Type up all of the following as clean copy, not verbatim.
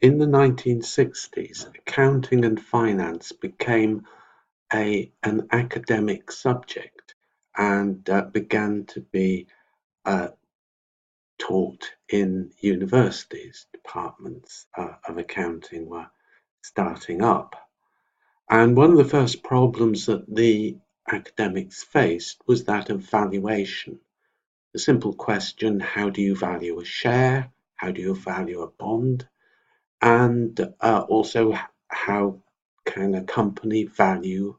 in the 1960s, accounting and finance became an academic subject and began to be taught in universities. Departments of accounting were starting up. And one of the first problems that the academics faced was that of valuation. The simple question, how do you value a share? How do you value a bond? And also, how can a company value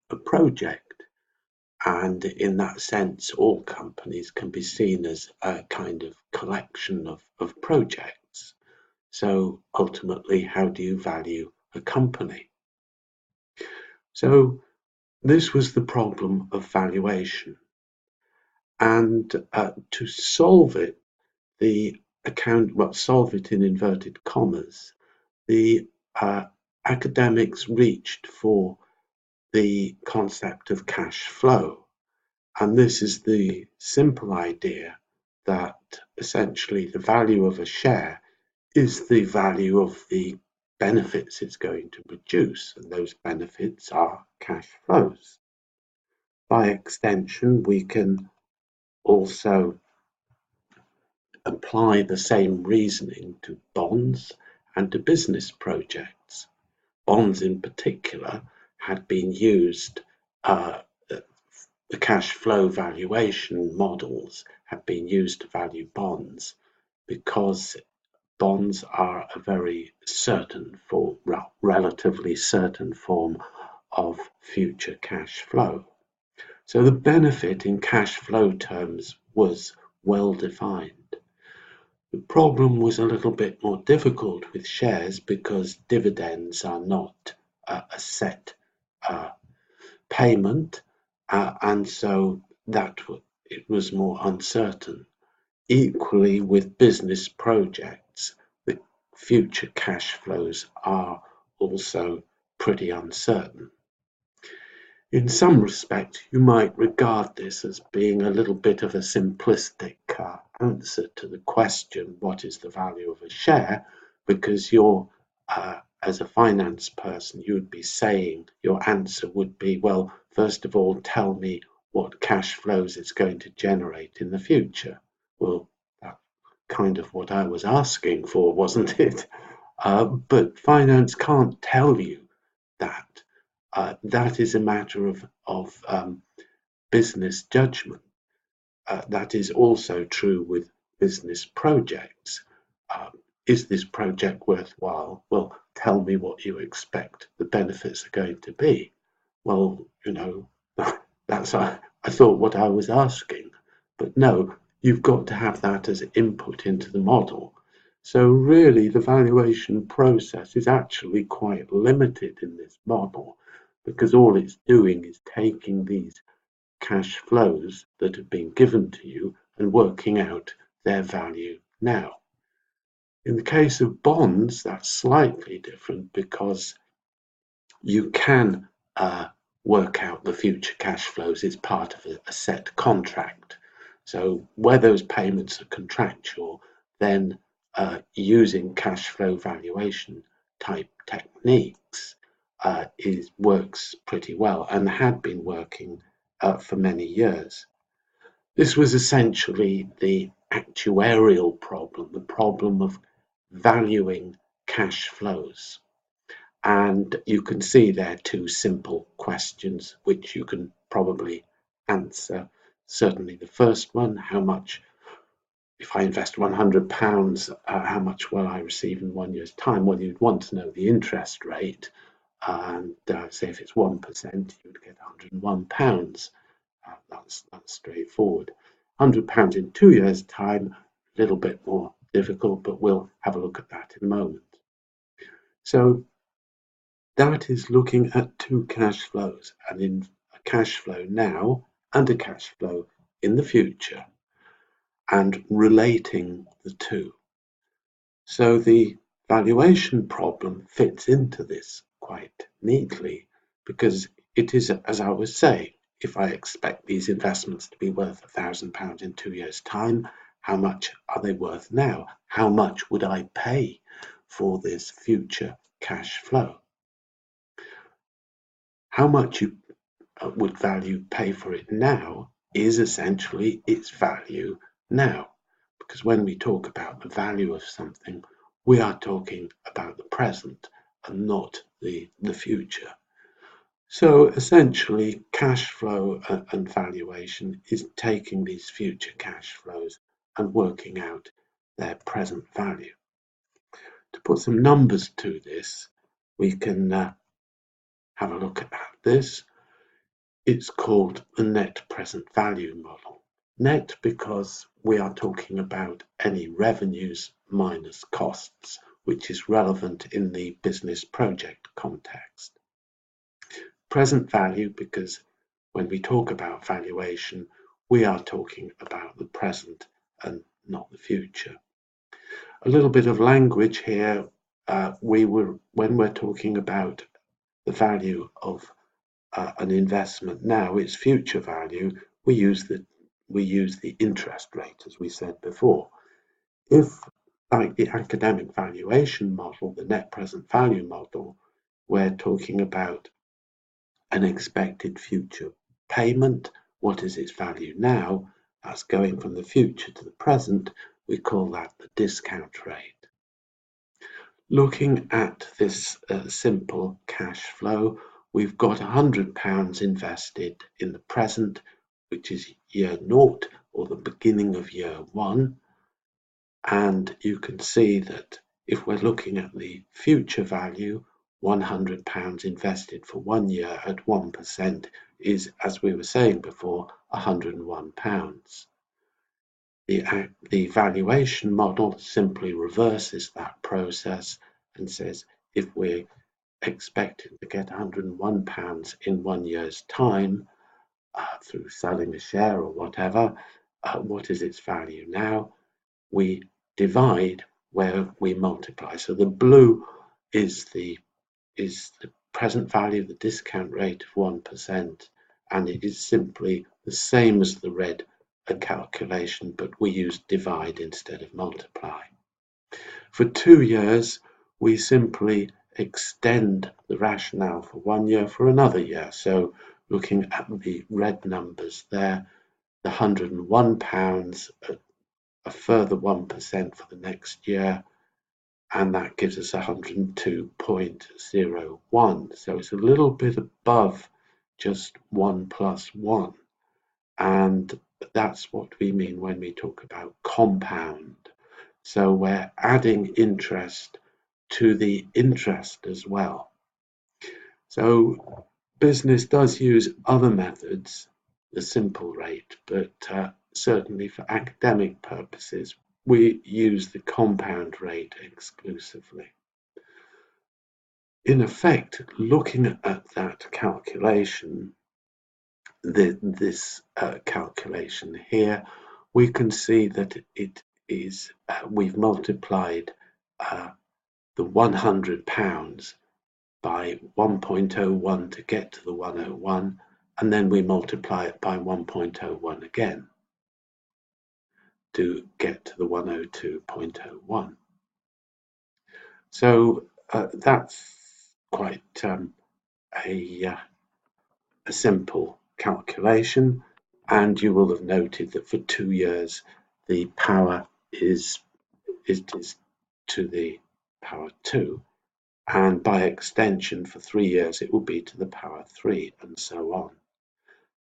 a project? And in that sense, all companies can be seen as a kind of collection of projects. So ultimately, how do you value a company? So this was the problem of valuation. And to solve it, solve it in inverted commas, the academics reached for the concept of cash flow. And this is the simple idea that essentially the value of a share is the value of the benefits it's going to produce, and those benefits are cash flows. By extension, we can also apply the same reasoning to bonds and to business projects. Bonds in particular had been used, the cash flow valuation models have been used to value bonds because bonds are a very certain form, relatively certain form of future cash flow. So the benefit in cash flow terms was well defined. The problem was a little bit more difficult with shares because dividends are not a set payment, and so it was more uncertain. Equally with business projects, the future cash flows are also pretty uncertain. In some respect, you might regard this as being a little bit of a simplistic answer to the question, what is the value of a share? Because you're, as a finance person, you would be saying, your answer would be, well, first of all, tell me what cash flows it's going to generate in the future. Well, that's kind of what I was asking for, wasn't it? But finance can't tell you that. That is a matter of business judgment. That is also true with business projects. Is this project worthwhile? Well, tell me what you expect the benefits are going to be. Well, that's I thought what I was asking. But no, you've got to have that as input into the model. So really, the valuation process is actually quite limited in this model because all it's doing is taking these cash flows that have been given to you and working out their value now. In the case of bonds, that's slightly different because you can work out the future cash flows as part of a set contract. So where those payments are contractual, then using cash flow valuation type techniques works pretty well and had been working for many years. This was essentially the actuarial problem, the problem of valuing cash flows. And you can see there two simple questions which you can probably answer. Certainly the first one, how much, if I invest £100, how much will I receive in 1 year's time? Well, you'd want to know the interest rate. And say if it's 1%, you would get £101. That's straightforward. £100 in 2 years' time, a little bit more difficult, but we'll have a look at that in a moment. So that is looking at two cash flows, and in a cash flow now and a cash flow in the future, and relating the two. So the valuation problem fits into this quite neatly because it is, as I was saying, if I expect these investments to be worth £1,000 in 2 years' time, how much are they worth now? How much would I pay for this future cash flow. How much you would value pay for it now is essentially its value now. Because when we talk about the value of something, we are talking about the present and not the future. So essentially, cash flow and valuation is taking these future cash flows and working out their present value. To put some numbers to this, we can have a look at this. It's called the net present value model. Net because we are talking about any revenues minus costs, which is relevant in the business project context. Present value because when we talk about valuation, we are talking about the present and not the future. A little bit of language here. When we're talking about the value of an investment now, its future value, we use the interest rate, as we said before. If, like the academic valuation model, the net present value model, we're talking about an expected future payment, what is its value now? That's going from the future to the present. We call that the discount rate. Looking at this simple cash flow, we've got £100 invested in the present, which is year 0 or the beginning of year 1. And you can see that if we're looking at the future value, £100 invested for 1 year at 1% is, as we were saying before, £101. The valuation model simply reverses that process and says if we're expecting to get £101 in 1 year's time through selling a share or whatever, what is its value now? We divide where we multiply. So the blue is the present value, the discount rate of 1%, and it is simply the same as the red calculation, but we use divide instead of multiply. For 2 years, we simply extend the rationale for 1 year for another year. So looking at the red numbers there, the £101, a further 1% for the next year, and that gives us 102.01. So it's a little bit above just 1 plus 1. And that's what we mean when we talk about compound. So we're adding interest to the interest as well. So business does use other methods, the simple rate, but certainly for academic purposes, we use the compound rate exclusively. In effect, looking at that calculation, this calculation here, we can see that it is, we've multiplied the £100 by 1.01 to get to the 101, and then we multiply it by 1.01 again to get to the 102.01. So that's quite a simple calculation, and you will have noted that for 2 years the power is to the power 2, and by extension for 3 years it will be to the power 3, and so on.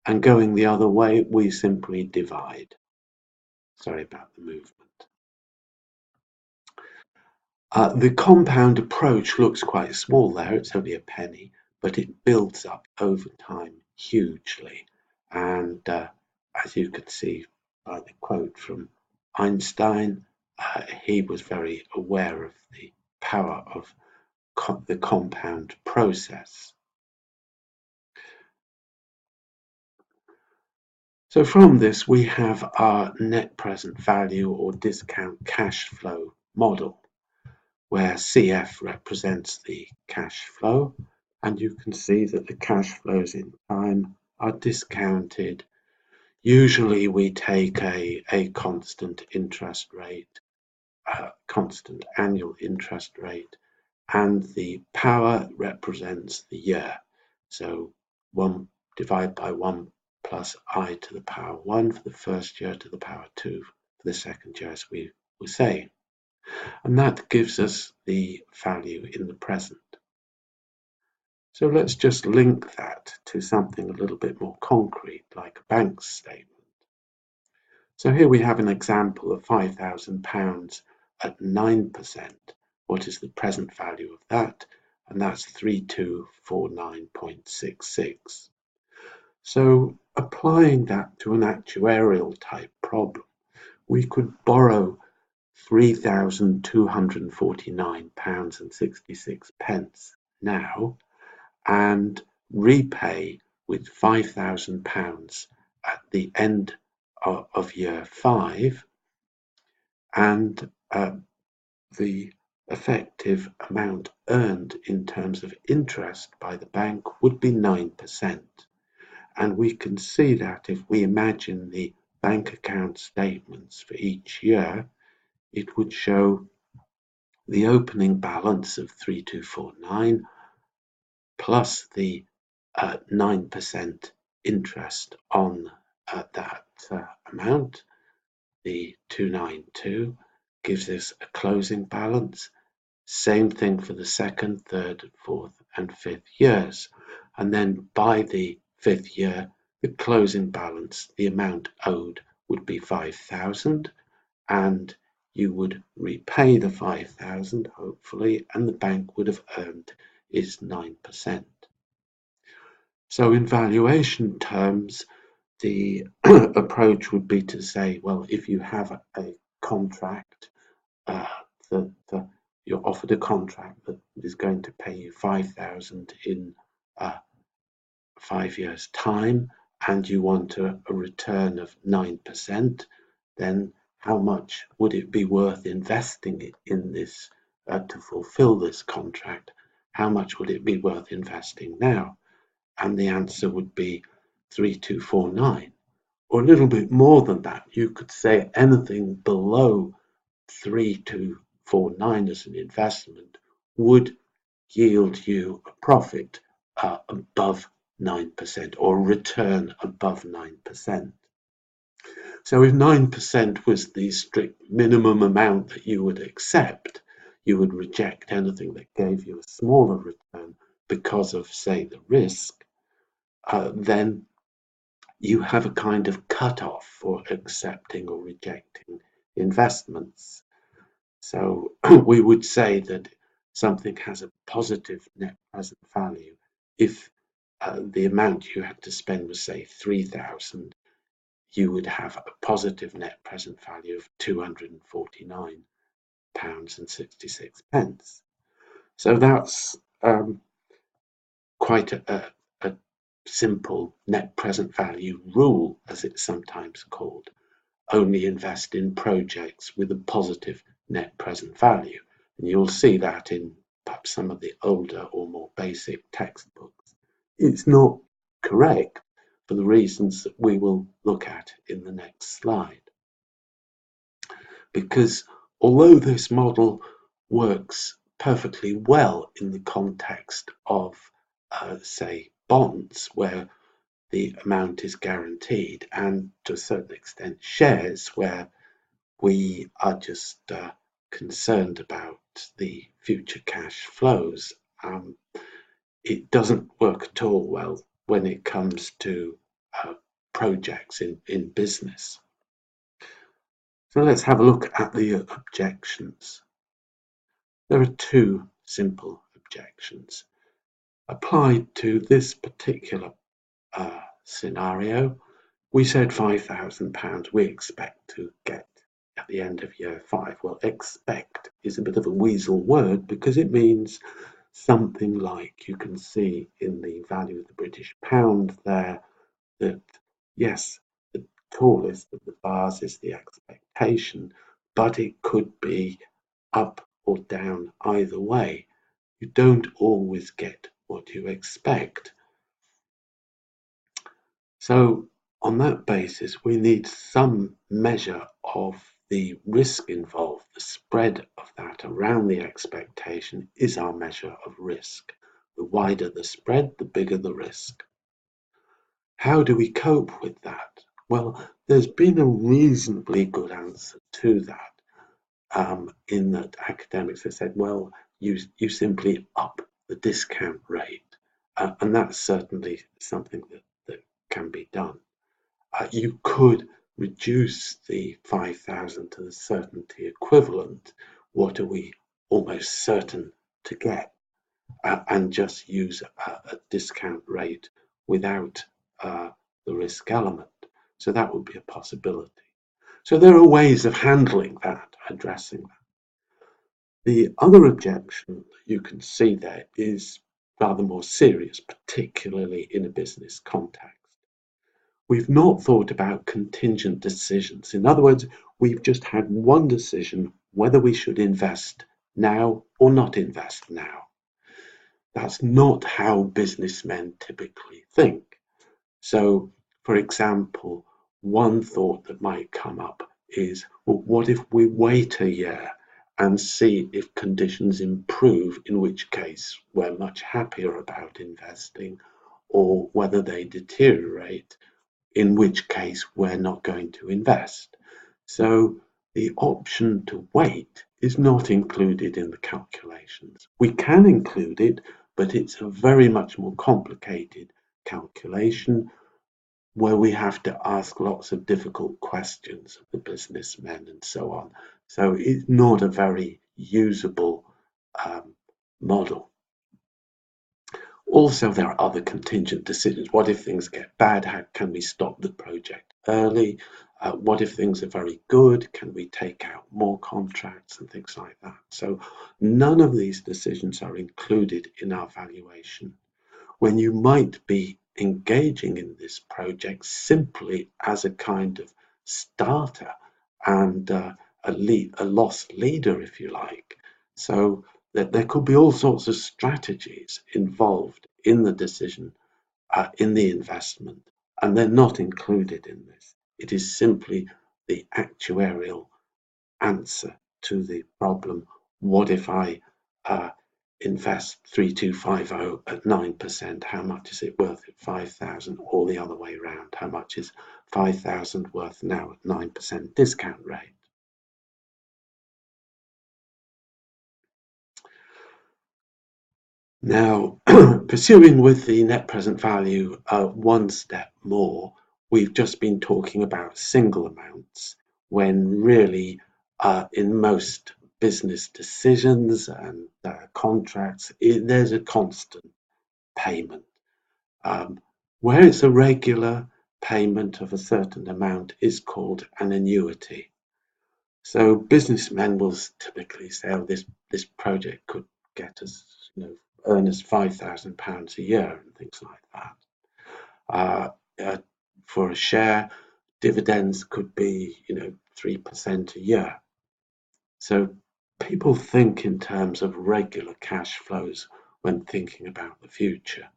And going the other way, we simply divide. Sorry about the movement. The compound approach looks quite small there, it's only a penny, but it builds up over time hugely. And as you can see by the quote from Einstein, he was very aware of the power of the compound process. So from this, we have our net present value or discount cash flow model, where CF represents the cash flow, and you can see that the cash flows in time are discounted. Usually we take a constant interest rate constant annual interest rate, and the power represents the year. So 1 divided by 1 plus I to the power 1 for the first year, to the power 2 for the second year, as we were saying. And that gives us the value in the present. So let's just link that to something a little bit more concrete, like a bank statement. So here we have an example of £5,000 at 9%. What is the present value of that? And that's 3249.66. So applying that to an actuarial type problem, we could borrow £3,249.66 now and repay with £5,000 at the end of year 5, and the effective amount earned in terms of interest by the bank would be 9%. And we can see that if we imagine the bank account statements for each year, it would show the opening balance of 3249 plus the 9% interest on that amount, the 292, gives us a closing balance. Same thing for the second, third, fourth, and fifth years. And then by the fifth year, the closing balance, the amount owed, would be 5,000, and you would repay the 5,000, hopefully, and the bank would have earned is 9%. So in valuation terms, the approach would be to say, well, if you have a contract, you're offered a contract that is going to pay you 5,000 in 5 years' time, and you want a return of 9%, then how much would it be worth investing in this to fulfill this contract? How much would it be worth investing now? And the answer would be 3249, or a little bit more than that. You could say anything below 3249 as an investment would yield you a profit above 9%, or return above 9%. So if 9% was the strict minimum amount that you would accept, you would reject anything that gave you a smaller return because of, say, the risk. Then you have a kind of cutoff for accepting or rejecting investments. So we would say that something has a positive net present value if the amount you had to spend was, say, 3,000, you would have a positive net present value of £249.66. So that's quite a simple net present value rule, as it's sometimes called. Only invest in projects with a positive net present value. And you'll see that in perhaps some of the older or more basic textbooks. It's not correct for the reasons that we will look at in the next slide. Because although this model works perfectly well in the context of, say, bonds, where the amount is guaranteed, and to a certain extent shares, where we are just concerned about the future cash flows, it doesn't work at all well when it comes to projects in business. So let's have a look at the objections. There are two simple objections. Applied to this particular scenario, we said £5,000 we expect to get at the end of year 5. Well, expect is a bit of a weasel word because it means something like, you can see in the value of the British pound there, that yes, the tallest of the bars is the expectation, but it could be up or down either way. You don't always get what you expect. So on that basis, we need some measure of the risk involved, the spread of that around the expectation, is our measure of risk. The wider the spread, the bigger the risk. How do we cope with that? Well, there's been a reasonably good answer to that, in that academics have said, well, you simply up the discount rate, and that's certainly something that can be done. You could reduce the 5,000 to the certainty equivalent. What are we almost certain to get? And just use a discount rate without the risk element. So that would be a possibility. So there are ways of handling that, addressing that. The other objection that you can see there is rather more serious, particularly in a business context. We've not thought about contingent decisions. In other words, we've just had one decision whether we should invest now or not invest now. That's not how businessmen typically think. So, for example, one thought that might come up is, well, what if we wait a year and see if conditions improve, in which case we're much happier about investing, or whether they deteriorate, in which case we're not going to invest. So the option to wait is not included in the calculations. We can include it, but it's a very much more complicated calculation where we have to ask lots of difficult questions of the businessmen and so on. So it's not a very usable model. Also, there are other contingent decisions. What if things get bad? How can we stop the project early? What if things are very good? Can we take out more contracts and things like that? So none of these decisions are included in our valuation. When you might be engaging in this project simply as a kind of starter and a loss leader, if you like. So that there could be all sorts of strategies involved in the decision, in the investment, and they're not included in this. It is simply the actuarial answer to the problem. What if I invest 3250 at 9%? How much is it worth at 5,000, or the other way around? How much is 5,000 worth now at 9% discount rate? Now, pursuing with the net present value one step more, we've just been talking about single amounts when really in most business decisions and contracts, there's a constant payment. Where it's a regular payment of a certain amount is called an annuity. So businessmen will typically say, oh, this project could get us, earn us £5,000 a year and things like that. For a share, dividends could be, 3% a year. So people think in terms of regular cash flows when thinking about the future.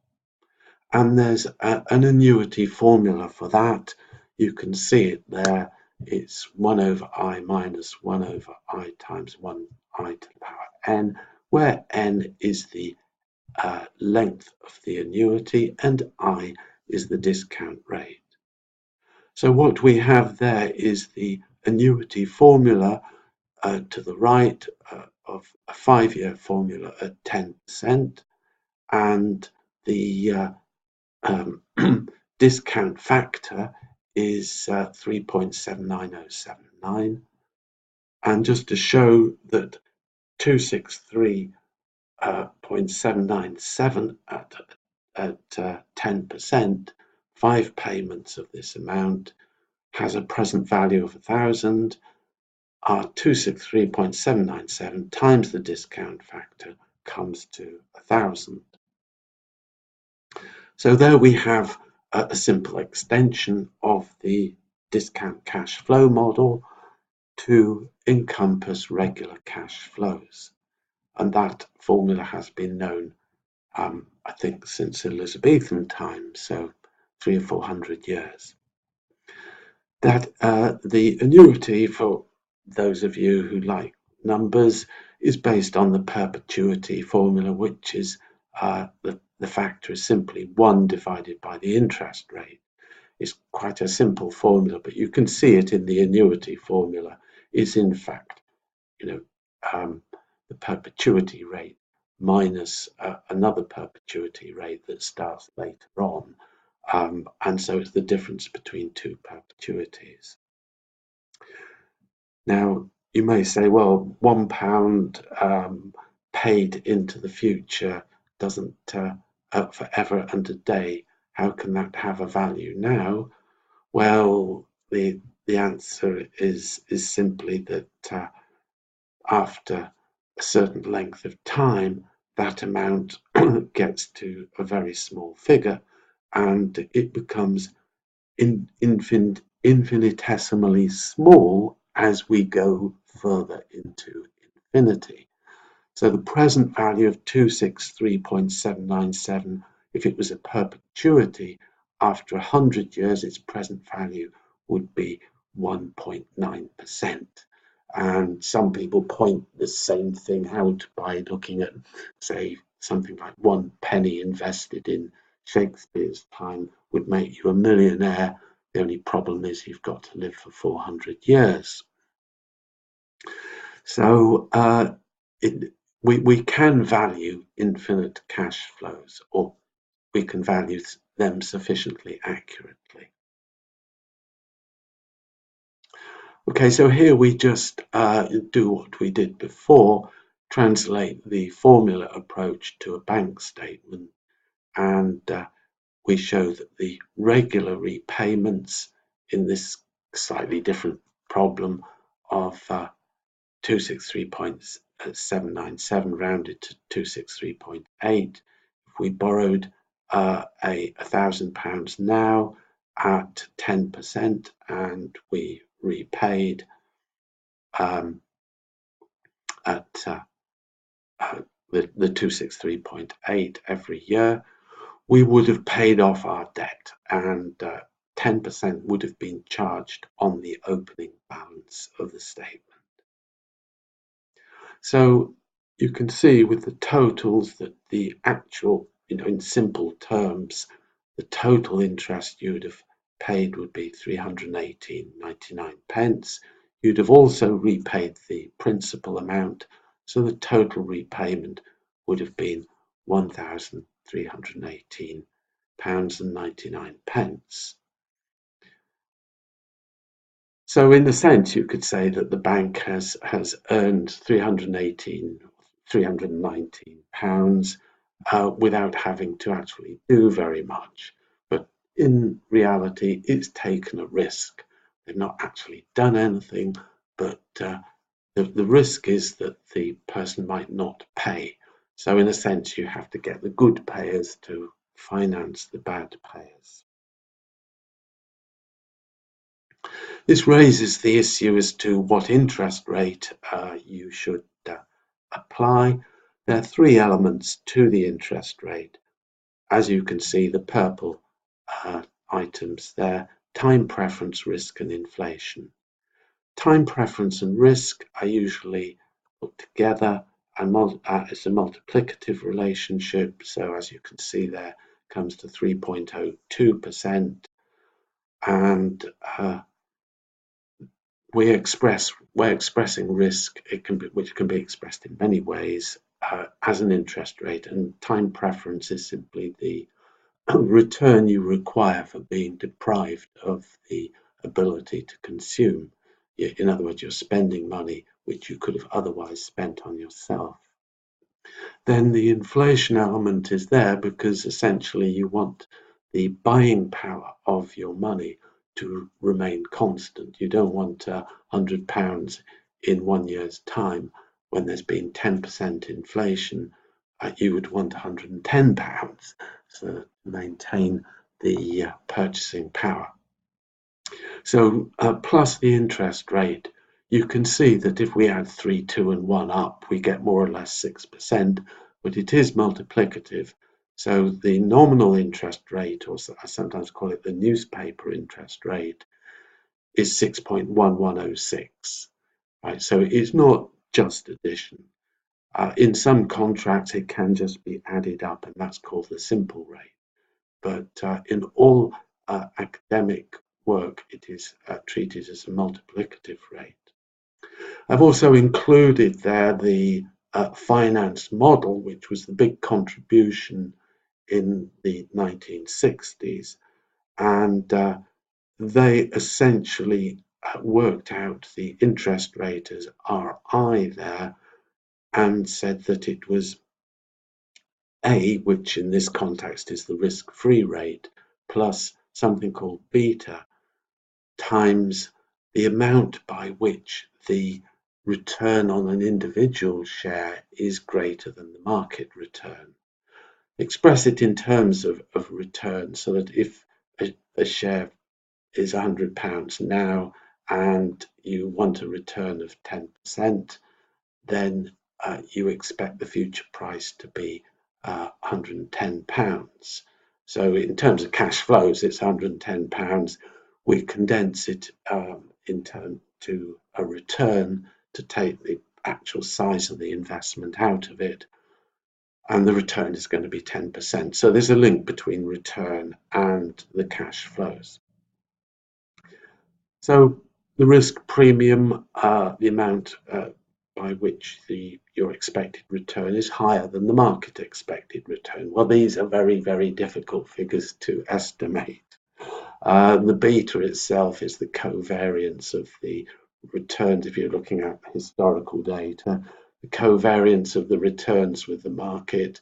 And there's an annuity formula for that. You can see it there. It's 1 over I minus 1 over I times 1 I to the power n, where n is the length of the annuity and I is the discount rate. So what we have there is the annuity formula to the right of a 5-year formula at 10%, and the discount factor is 3.79079. And just to show that 263.797 at 10%, 5 payments of this amount has a present value of 1,000. 263.797 times the discount factor comes to 1,000. So there we have a simple extension of the discount cash flow model to encompass regular cash flows. And that formula has been known, I think, since Elizabethan times, so 300 or 400 years. That the annuity for those of you who like numbers, is based on the perpetuity formula, which is the factor is simply 1 divided by the interest rate. It's quite a simple formula, but you can see it in the annuity formula. Is in fact, the perpetuity rate minus another perpetuity rate that starts later on. And so it's the difference between two perpetuities. Now, you may say, well, £1 paid into the future doesn't forever and a day. How can that have a value now? Well, the answer is simply that after a certain length of time, that amount gets to a very small figure, and it becomes infinitesimally small as we go further into infinity. So the present value of 263.797, if it was a perpetuity, after 100 years, its present value would be 1.9%. And some people point the same thing out by looking at, say, something like 1 penny invested in Shakespeare's time would make you a millionaire. The only problem is you've got to live for 400 years. So we can value infinite cash flows, or we can value them sufficiently accurately. Okay, so here we just do what we did before, translate the formula approach to a bank statement, and we show that the regular repayments in this slightly different problem of 263.797 rounded to 263.8. If we borrowed £1,000 now at 10% and we repaid at the 263.8 every year, we would have paid off our debt, and 10% would have been charged on the opening balance of the statement. So you can see with the totals that the actual, in simple terms, the total interest you would have paid would be 318.99. You'd have also repaid the principal amount, so the total repayment would have been £1,318.99. So in a sense, you could say that the bank has earned £319 without having to actually do very much. But in reality, it's taken a risk. They've not actually done anything, but the risk is that the person might not pay. So in a sense, you have to get the good payers to finance the bad payers. This raises the issue as to what interest rate you should apply. There are 3 elements to the interest rate. As you can see, the purple items there: time preference, risk, and inflation. Time preference and risk are usually put together, and it's a multiplicative relationship. So as you can see there, comes to 3.02%, and we're expressing risk, which can be expressed in many ways, as an interest rate, and time preference is simply the return you require for being deprived of the ability to consume. In other words, you're spending money which you could have otherwise spent on yourself. Then the inflation element is there because essentially you want the buying power of your money to remain constant. You don't want £100 in 1 year's time when there's been 10% inflation. You would want £110 to maintain the purchasing power. So plus the interest rate, you can see that if we add 3, 2, and 1 up, we get more or less 6%, but it is multiplicative. So the nominal interest rate, or I sometimes call it the newspaper interest rate, is 6.1106. right? So it's not just addition. In some contracts, it can just be added up, and that's called the simple rate. But in all academic work, it is treated as a multiplicative rate. I've also included there the finance model, which was the big contribution in the 1960s, and they essentially worked out the interest rate as RI there and said that it was A, which in this context is the risk-free rate, plus something called beta, times the amount by which the return on an individual share is greater than the market return. Express it in terms of return, so that if a share is £100 now and you want a return of 10%, then you expect the future price to be £110. So in terms of cash flows, it's £110. We condense it in turn to a return to take the actual size of the investment out of it, and the return is going to be 10%. So there's a link between return and the cash flows. So the risk premium, the amount by which your expected return is higher than the market expected return. Well, these are very, very difficult figures to estimate. The beta itself is the covariance of the returns. If you're looking at historical data, the covariance of the returns with the market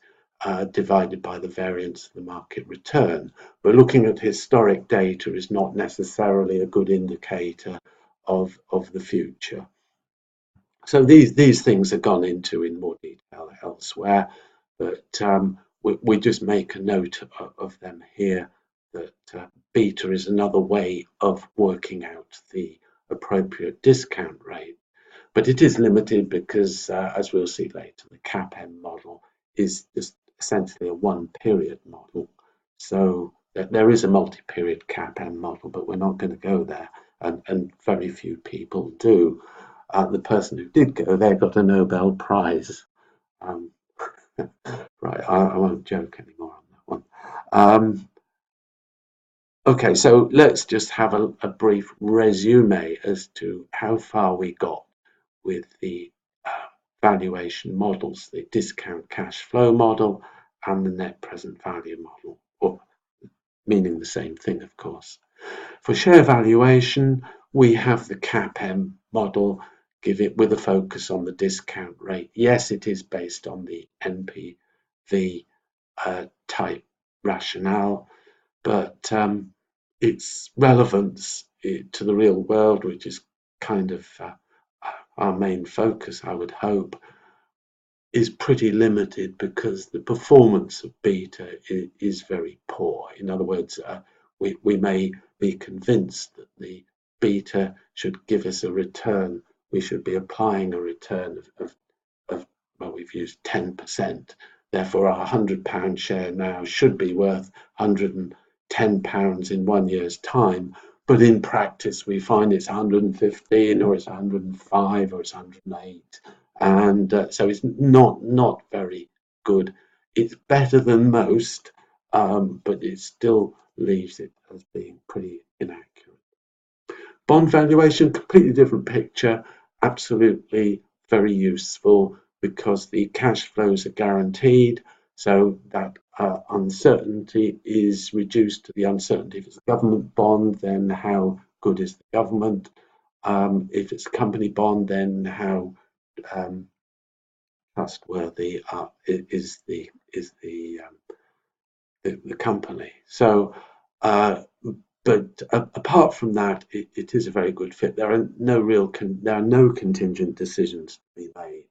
divided by the variance of the market return. But looking at historic data is not necessarily a good indicator of the future. So these things are gone into in more detail elsewhere, but we just make a note of them here, that beta is another way of working out the appropriate discount rate. But it is limited because, as we'll see later, the CAPM model is just essentially a one-period model. So there is a multi-period CAPM model, but we're not going to go there, and very few people do. The person who did go there got a Nobel Prize. Right, I won't joke anymore on that one. Okay, so let's just have a brief resume as to how far we got with the valuation models, the discount cash flow model and the net present value model, or meaning the same thing, of course. For share valuation, we have the CAPM model, give it with a focus on the discount rate. Yes, it is based on the NPV type rationale, but its relevance to the real world, which is kind of our main focus, I would hope, is pretty limited because the performance of beta is very poor. In other words, we may be convinced that the beta should give us a return. We should be applying a return of well, we've used 10%. Therefore, our £100 share now should be worth £110 in 1 year's time. But in practice, we find it's 115 or it's 105 or it's 108. And so it's not very good. It's better than most, but it still leaves it as being pretty inaccurate. Bond valuation, completely different picture, absolutely very useful because the cash flows are guaranteed, so that uncertainty is reduced to the uncertainty. If it's a government bond, then how good is the government? If it's a company bond, then how trustworthy is the company. So, but apart from that, it is a very good fit. There are no contingent decisions to be made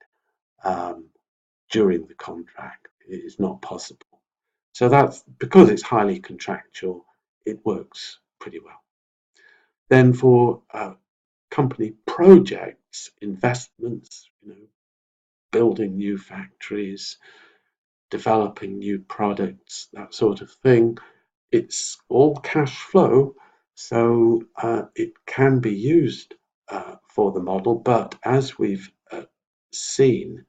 during the contract. It is not possible. So that's because it's highly contractual. It works pretty well. Then for company projects, investments, building new factories, developing new products, that sort of thing. It's all cash flow, so it can be used for the model, but as we've seen,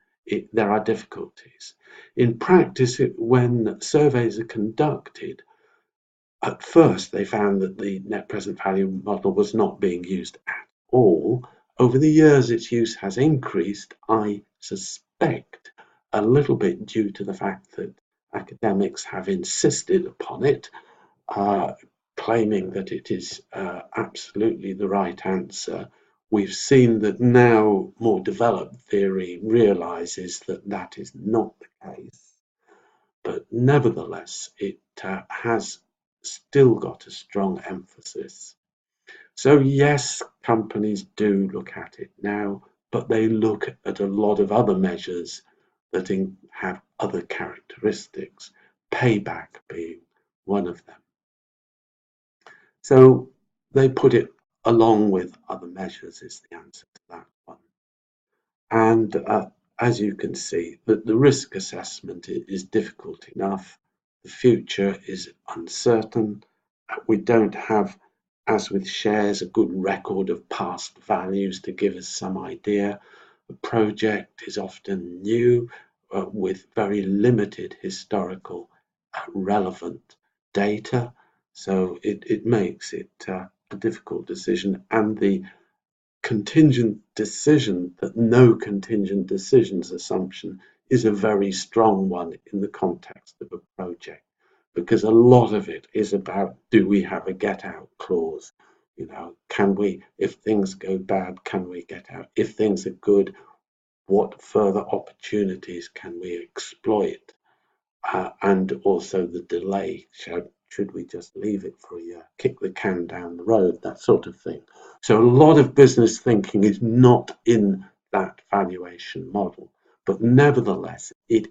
there are difficulties. In practice, when surveys are conducted, at first they found that the net present value model was not being used at all. Over the years, its use has increased, I suspect, a little bit due to the fact that academics have insisted upon it, claiming that it is absolutely the right answer. We've seen that now more developed theory realizes that that is not the case, but nevertheless it has still got a strong emphasis. So yes, companies do look at it now, but they look at a lot of other measures that have other characteristics, payback being one of them. So they put it along with other measures is the answer to that one. And as you can see, the risk assessment is difficult enough. The future is uncertain. We don't have, as with shares, a good record of past values to give us some idea. The project is often new with very limited historical relevant data. So it makes it a difficult decision. And the contingent decision, that no contingent decisions assumption, is a very strong one in the context of a project, because a lot of it is about, do we have a get out clause? Can we, if things go bad, can we get out? If things are good, what further opportunities can we exploit? And also the delay. Should we just leave it for a year, kick the can down the road, that sort of thing. So a lot of business thinking is not in that valuation model, but nevertheless, it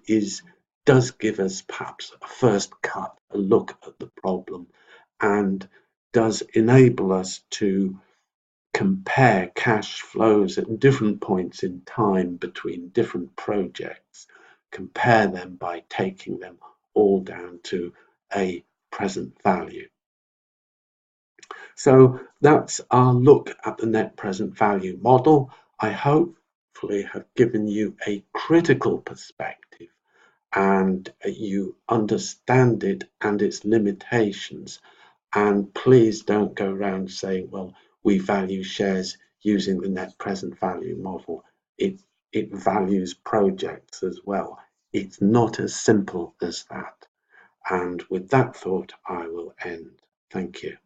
does give us perhaps a first cut, a look at the problem, and does enable us to compare cash flows at different points in time between different projects, compare them by taking them all down to a present value. So that's our look at the net present value model. I hopefully have given you a critical perspective and you understand it and its limitations. And please don't go around saying, well, we value shares using the net present value model. It values projects as well. It's not as simple as that. And with that thought, I will end. Thank you.